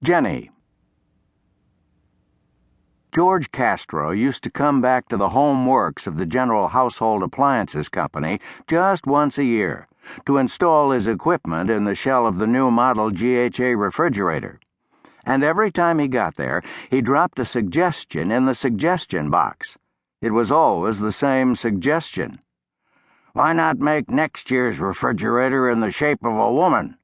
Jenny. George Castro used to come back to the home works of the General Household Appliances Company just once a year to install his equipment in the shell of the new model GHA refrigerator. And every time he got there, he dropped a suggestion in the suggestion box. It was always the same suggestion. "Why not make next year's refrigerator in the shape of a woman?"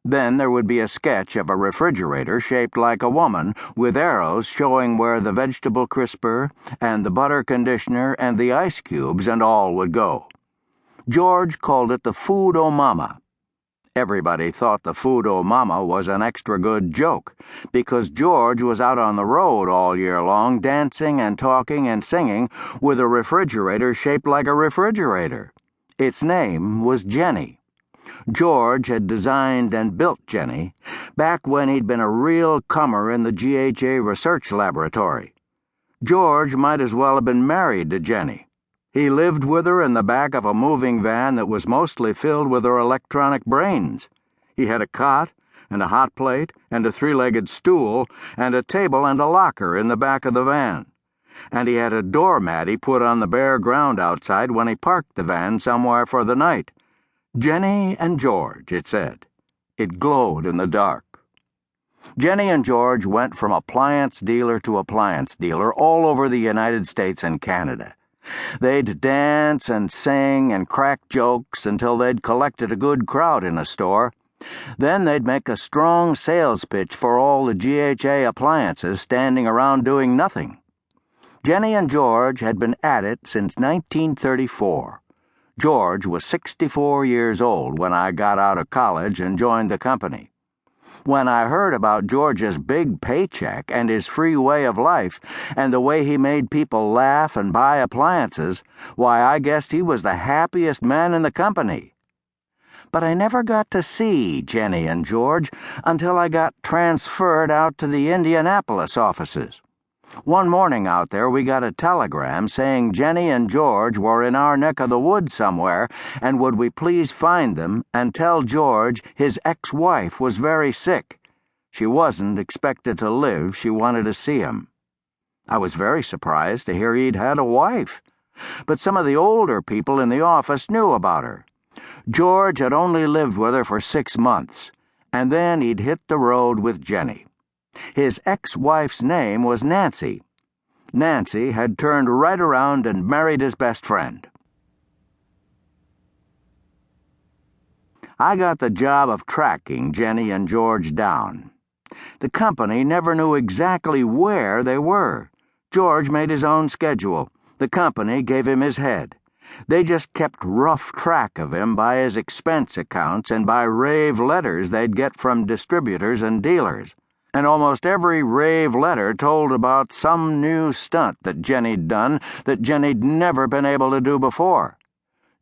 Then there would be a sketch of a refrigerator shaped like a woman, with arrows showing where the vegetable crisper and the butter conditioner and the ice cubes and all would go. George called it the Food-O-Mama. Everybody thought the Food-O-Mama was an extra good joke, because George was out on the road all year long dancing and talking and singing with a refrigerator shaped like a refrigerator. Its name was Jenny. George had designed and built Jenny back when he'd been a real comer in the GHA research laboratory. George might as well have been married to Jenny. He lived with her in the back of a moving van that was mostly filled with her electronic brains. He had a cot and a hot plate and a three-legged stool and a table and a locker in the back of the van. And he had a doormat he put on the bare ground outside when he parked the van somewhere for the night. Jenny and George, it said. It glowed in the dark. Jenny and George went from appliance dealer to appliance dealer all over the United States and Canada. They'd dance and sing and crack jokes until they'd collected a good crowd in a store. Then they'd make a strong sales pitch for all the GHA appliances standing around doing nothing. Jenny and George had been at it since 1934. George was 64 years old when I got out of college and joined the company. When I heard about George's big paycheck and his free way of life and the way he made people laugh and buy appliances, why, I guessed he was the happiest man in the company. But I never got to see Jenny and George until I got transferred out to the Indianapolis offices. One morning out there, we got a telegram saying Jenny and George were in our neck of the woods somewhere, and would we please find them and tell George his ex-wife was very sick. She wasn't expected to live. She wanted to see him. I was very surprised to hear he'd had a wife, but some of the older people in the office knew about her. George had only lived with her for 6 months, and then he'd hit the road with Jenny. His ex-wife's name was Nancy. Nancy had turned right around and married his best friend. I got the job of tracking Jenny and George down. The company never knew exactly where they were. George made his own schedule. The company gave him his head. They just kept rough track of him by his expense accounts and by rave letters they'd get from distributors and dealers. And almost every rave letter told about some new stunt that Jenny'd done that Jenny'd never been able to do before.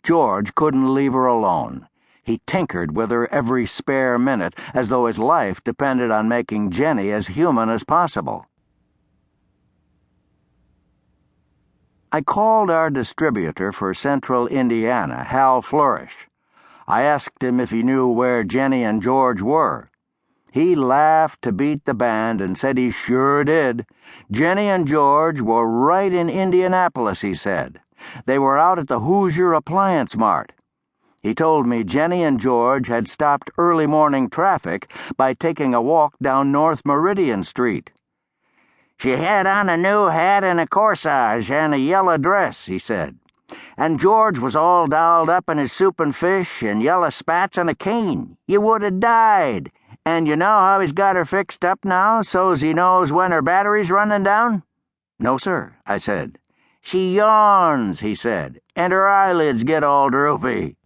George couldn't leave her alone. He tinkered with her every spare minute, as though his life depended on making Jenny as human as possible. I called our distributor for Central Indiana, Hal Flourish. I asked him if he knew where Jenny and George were. He laughed to beat the band and said he sure did. Jenny and George were right in Indianapolis, he said. They were out at the Hoosier Appliance Mart. He told me Jenny and George had stopped early morning traffic by taking a walk down North Meridian Street. "She had on a new hat and a corsage and a yellow dress," he said. "And George was all dolled up in his soup and fish and yellow spats and a cane. You would have died. And you know how he's got her fixed up now, so's he knows when her battery's running down?" "No, sir," I said. "She yawns," he said, "and her eyelids get all droopy.